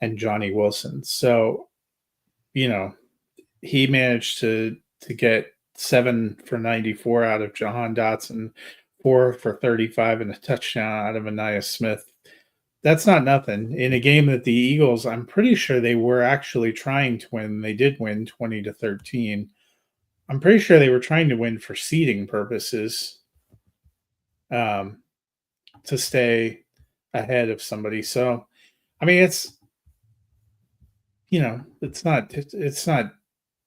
and Johnny Wilson. So, he managed to get 7 for 94 out of Jahan Dotson, 4 for 35, and a touchdown out of Aniyah Smith. That's not nothing. In a game that the Eagles, I'm pretty sure they were actually trying to win. They did win 20-13. I'm pretty sure they were trying to win for seeding purposes, to stay ahead of somebody. So I mean, it's it's not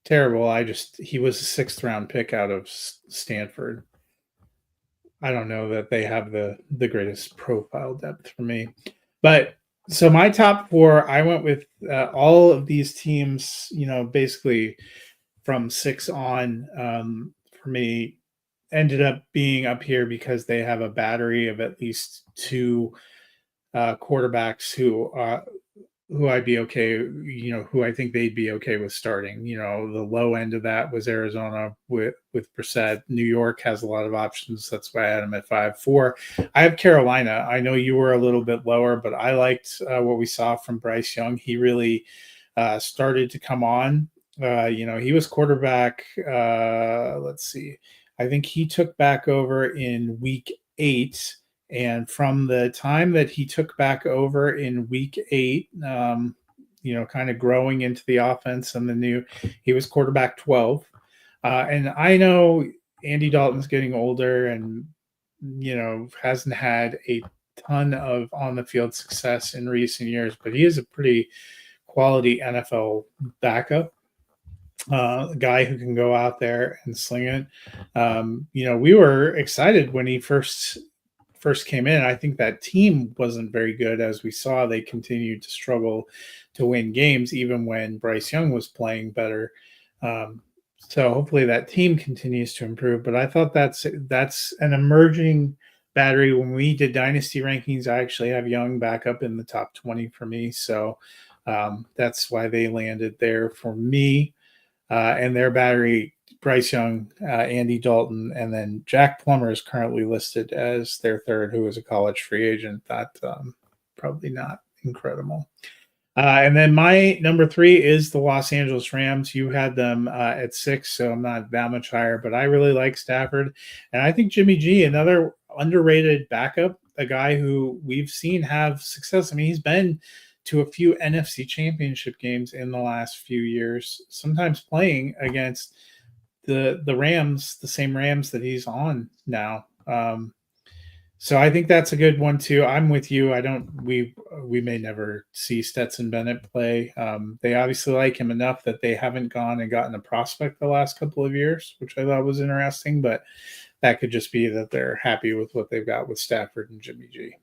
terrible. He was a sixth round pick out of Stanford. I don't know that they have the greatest profile depth for me, but so my top four, I went with all of these teams. Basically from six on, for me, ended up being up here because they have a battery of at least two quarterbacks who I'd be okay, who I think they'd be okay with starting. The low end of that was Arizona with Brissett. New York has a lot of options. That's why I had them at 5-4. I have Carolina. I know you were a little bit lower, but I liked what we saw from Bryce Young. He really started to come on. He was quarterback. Let's see. I think he took back over in week 8. And from the time that he took back over in week 8, kind of growing into the offense and he was quarterback 12. And I know Andy Dalton's getting older and, hasn't had a ton of on the field success in recent years, but he is a pretty quality NFL backup. A guy who can go out there and sling it. We were excited when he first came in. I think that team wasn't very good. As we saw, they continued to struggle to win games, even when Bryce Young was playing better. So hopefully that team continues to improve. But I thought that's an emerging battery. When we did dynasty rankings, I actually have Young back up in the top 20 for me. So that's why they landed there for me. And their battery, Bryce Young, Andy Dalton, and then Jack Plummer is currently listed as their third, who is a college free agent. That probably not incredible. And then my number 3 is the Los Angeles Rams. You had them at 6, so I'm not that much higher, but I really like Stafford. And I think Jimmy G, another underrated backup, a guy who we've seen have success. I mean, he's been to a few NFC championship games in the last few years, sometimes playing against the Rams, the same Rams that he's on now. So I think that's a good one too. I'm with you. We may never see Stetson Bennett play. They obviously like him enough that they haven't gone and gotten a prospect the last couple of years, which I thought was interesting, but that could just be that they're happy with what they've got with Stafford and Jimmy G.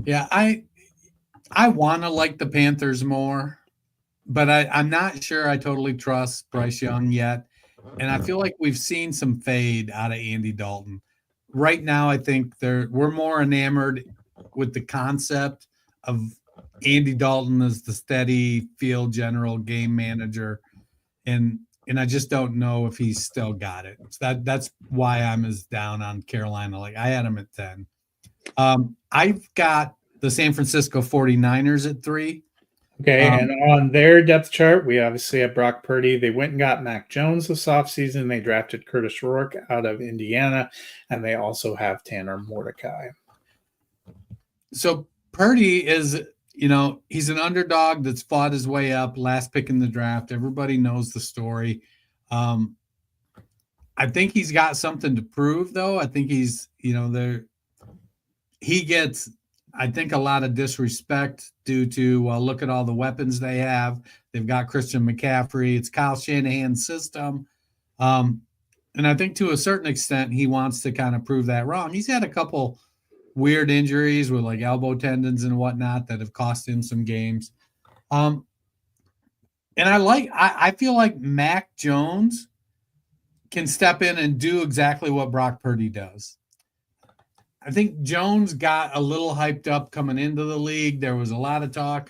Yeah, I want to like the Panthers more, but I'm not sure I totally trust Bryce Young yet. And I feel like we've seen some fade out of Andy Dalton. Right now, I think we're more enamored with the concept of Andy Dalton as the steady field general game manager. And I just don't know if he's still got it. So that's why I'm as down on Carolina. Like I had him at 10. I've got the San Francisco 49ers at 3. Okay, and on their depth chart, we obviously have Brock Purdy. They went and got Mac Jones this offseason. They drafted Curtis Rourke out of Indiana, and they also have Tanner Mordecai. So Purdy is, he's an underdog that's fought his way up, last pick in the draft. Everybody knows the story. I think he's got something to prove, though. I think he's, he gets – I think a lot of disrespect due to look at all the weapons they have. They've got Christian McCaffrey. It's Kyle Shanahan's system. And I think to a certain extent, he wants to kind of prove that wrong. He's had a couple weird injuries with like elbow tendons and whatnot that have cost him some games. And I feel like Mac Jones can step in and do exactly what Brock Purdy does. I think Jones got a little hyped up coming into the league. There was a lot of talk,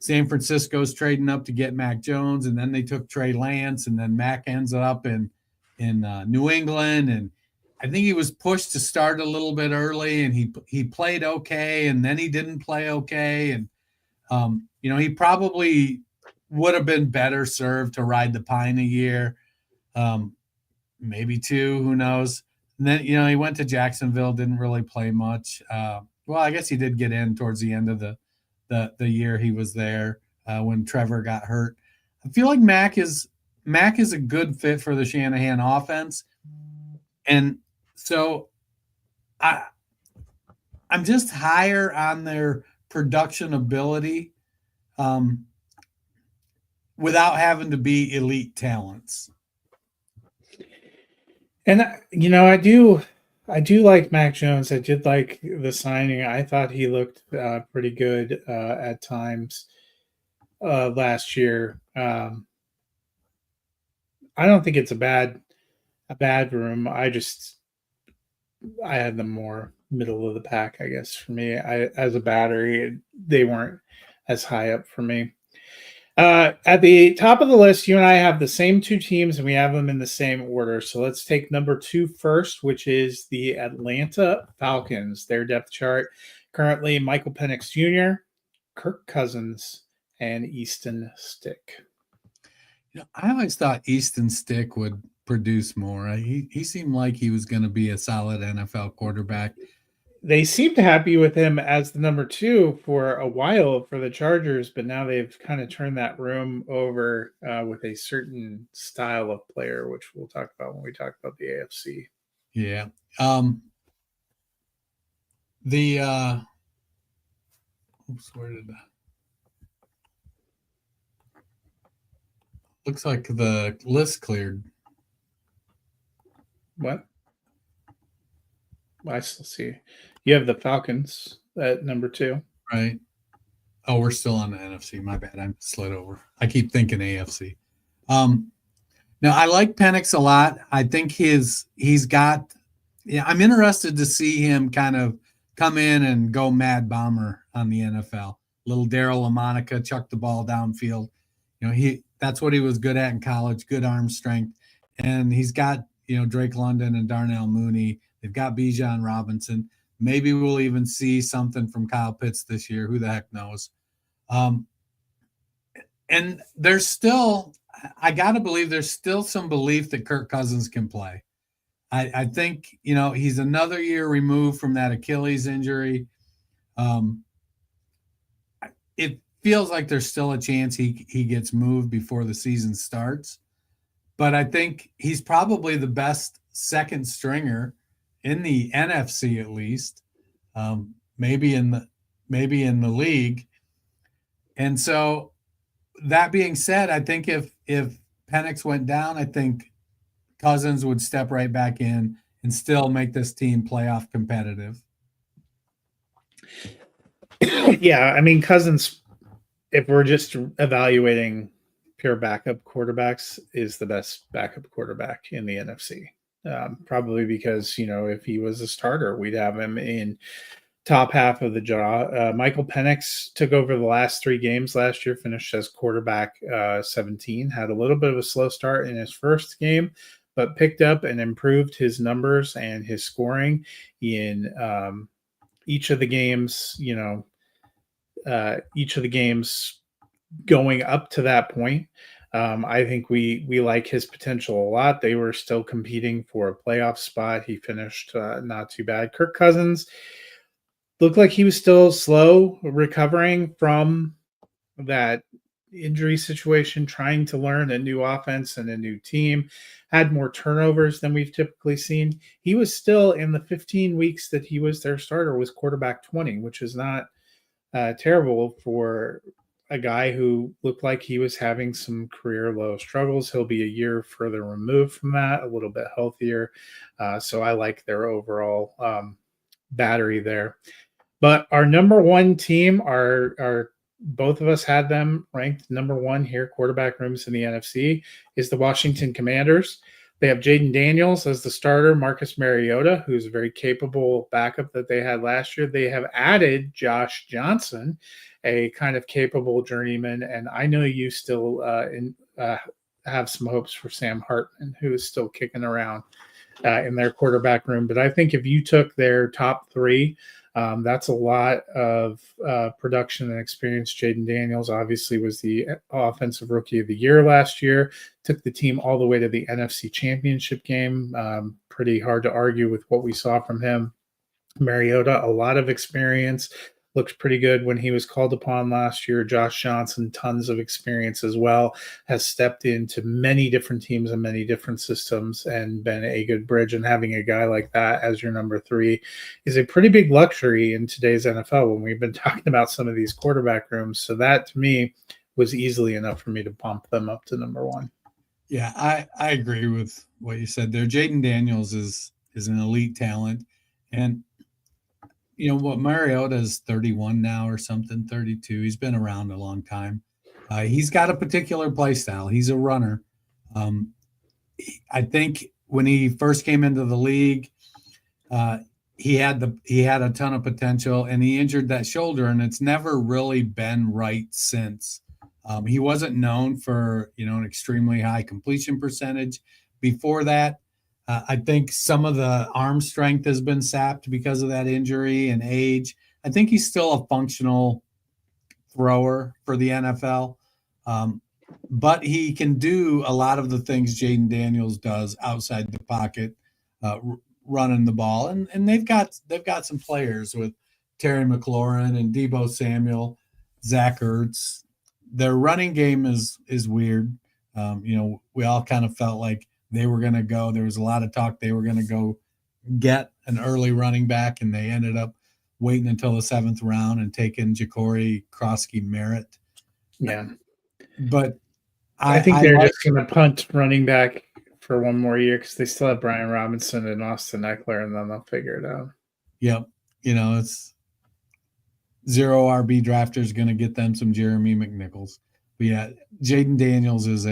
San Francisco's trading up to get Mac Jones, and then they took Trey Lance, and then Mac ends up in New England. And I think he was pushed to start a little bit early, and he played okay, and then he didn't play okay. And, he probably would have been better served to ride the pine a year, maybe 2, who knows. And then, he went to Jacksonville, didn't really play much. Well, I guess he did get in towards the end of the year he was there when Trevor got hurt. I feel like Mac is a good fit for the Shanahan offense. And so I'm just higher on their production ability without having to be elite talents. And I do like Mac Jones. I did like the signing. I thought he looked pretty good at times last year. I don't think it's a bad room. I had them more middle of the pack, I guess. For me, as a battery, they weren't as high up for me. At the top of the list, you and I have the same two teams, and we have them in the same order. So let's take number 2 first, which is the Atlanta Falcons. Their depth chart currently: Michael Penix Jr., Kirk Cousins, and Easton Stick. I always thought Easton Stick would produce more. He seemed like he was going to be a solid NFL quarterback. They seemed happy with him as the number 2 for a while for the Chargers, but now they've kind of turned that room over with a certain style of player, which we'll talk about when we talk about the AFC. Yeah. Where did that? Looks like the list cleared. What? I still see. You have the Falcons at number 2. Right. Oh, we're still on the NFC. My bad. I slid over. I keep thinking AFC. Now, I like Penix a lot. I think he's got – I'm interested to see him kind of come in and go mad bomber on the NFL. Little Daryl LaMonica, chuck the ball downfield. That's what he was good at in college, good arm strength. And he's got, Drake London and Darnell Mooney. They've got Bijan Robinson. Maybe we'll even see something from Kyle Pitts this year. Who the heck knows? And there's still, I got to believe there's still some belief that Kirk Cousins can play. I think, he's another year removed from that Achilles injury. It feels like there's still a chance he gets moved before the season starts. But I think he's probably the best second stringer in the NFC, at least, maybe in the league. And so that being said, I think if Penix went down, I think Cousins would step right back in and still make this team playoff competitive. Yeah, I mean, Cousins, if we're just evaluating pure backup quarterbacks, is the best backup quarterback in the NFC. Probably because, if he was a starter, we'd have him in top half of the draw. Michael Penix took over the last 3 games last year, finished as quarterback 17, had a little bit of a slow start in his first game, but picked up and improved his numbers and his scoring in each of the games, going up to that point. I think we like his potential a lot. They were still competing for a playoff spot. He finished not too bad. Kirk Cousins looked like he was still slow recovering from that injury situation, trying to learn a new offense and a new team, had more turnovers than we've typically seen. He was still, in the 15 weeks that he was their starter, was quarterback 20, which is not terrible for a guy who looked like he was having some career low struggles. He'll be a year further removed from that, a little bit healthier. So I like their overall battery there. But our number 1 team, our both of us had them ranked number 1 here, quarterback rooms in the NFC, is the Washington Commanders. They have Jaden Daniels as the starter, Marcus Mariota, who's a very capable backup that they had last year. They have added Josh Johnson, a kind of capable journeyman, and I know you still have some hopes for Sam Hartman, who is still kicking around in their quarterback room. But I think if you took their top 3, that's a lot of production and experience. Jaden Daniels obviously was the offensive rookie of the year last year, took the team all the way to the NFC Championship game. Pretty hard to argue with what we saw from him. Mariota, a lot of experience, looked pretty good when he was called upon last year. Josh Johnson, tons of experience as well, has stepped into many different teams and many different systems and been a good bridge. And having a guy like that as your number 3 is a pretty big luxury in today's NFL when we've been talking about some of these quarterback rooms. So that, to me, was easily enough for me to bump them up to number 1. Yeah, I agree with what you said there. Jaden Daniels is an elite talent. And, you know, what, Mariota's 31 now or something, 32. He's been around a long time. He's got a particular play style. He's a runner. I think when he first came into the league, he had a ton of potential, and he injured that shoulder, and it's never really been right since. He wasn't known for, you know, an extremely high completion percentage. Before that, I think some of the arm strength has been sapped because of that injury and age. I think he's still a functional thrower for the NFL, but he can do a lot of the things Jaden Daniels does outside the pocket, running the ball. And they've got some players with Terry McLaurin and Deebo Samuel, Zach Ertz. Their running game is weird. You know, we all kind of felt like they were going to go. There was a lot of talk they were going to go get an early running back, and they ended up waiting until the 7th round and taking Ja'Cory Krosky-Merritt. Yeah. But I think they're just going to punt running back for one more year because they still have Brian Robinson and Austin Eckler, and then they'll figure it out. Yep. You know, it's zero RB drafters going to get them some Jeremy McNichols. But yeah, Jaden Daniels is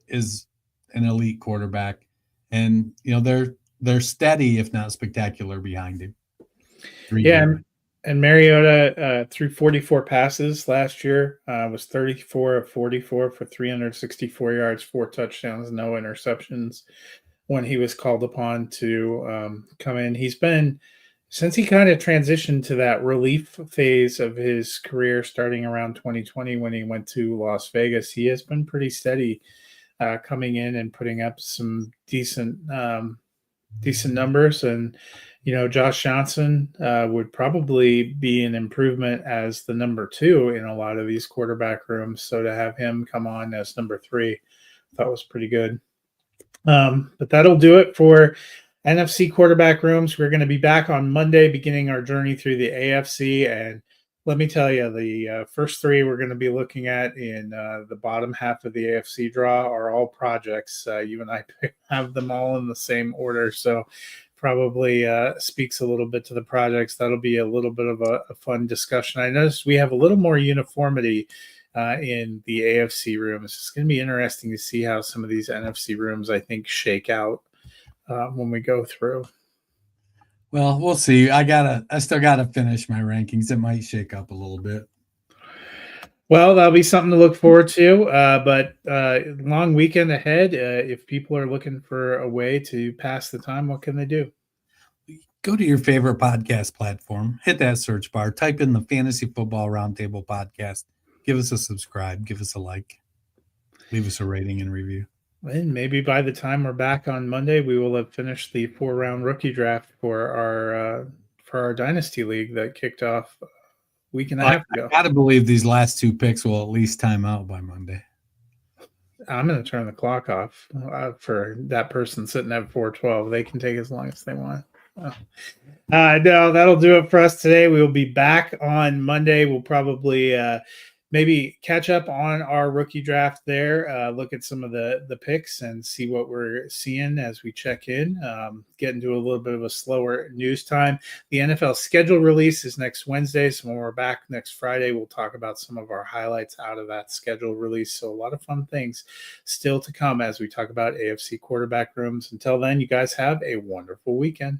is an elite quarterback, and you know they're steady if not spectacular behind him. And Mariota threw 44 passes last year, was 34 of 44 for 364 yards, 4 touchdowns, no interceptions when he was called upon to come in. He's been, since he kind of transitioned to that relief phase of his career starting around 2020 when he went to Las Vegas, he has been pretty steady coming in and putting up some decent numbers. And you know, Josh Johnson would probably be an improvement as the number 2 in a lot of these quarterback rooms. So to have him come on as number 3, I thought was pretty good. But that'll do it for NFC quarterback rooms. We're going to be back on Monday, beginning our journey through the AFC. And let me tell you, the first 3 we're going to be looking at in the bottom half of the AFC draw are all projects. You and I have them all in the same order. So probably speaks a little bit to the projects. That'll be a little bit of a fun discussion. I noticed we have a little more uniformity in the AFC rooms. It's going to be interesting to see how some of these NFC rooms, I think, shake out when we go through. Well, we'll see. I still gotta finish my rankings. It might shake up a little bit. Well, that'll be something to look forward to. But long weekend ahead. If people are looking for a way to pass the time, what can they do? Go to your favorite podcast platform, hit that search bar, type in the Fantasy Football Roundtable podcast. Give us a subscribe, give us a like, leave us a rating and review. And maybe by the time we're back on Monday, we will have finished the 4-round rookie draft for our Dynasty League that kicked off a week and a half ago. I got to believe these last 2 picks will at least time out by Monday. I'm going to turn the clock off for that person sitting at 412. They can take as long as they want. No, that'll do it for us today. We will be back on Monday. We'll probably maybe catch up on our rookie draft there, look at some of the picks and see what we're seeing as we check in, get into a little bit of a slower news time. The NFL schedule release is next Wednesday. So when we're back next Friday, we'll talk about some of our highlights out of that schedule release. So a lot of fun things still to come as we talk about AFC quarterback rooms. Until then, you guys have a wonderful weekend.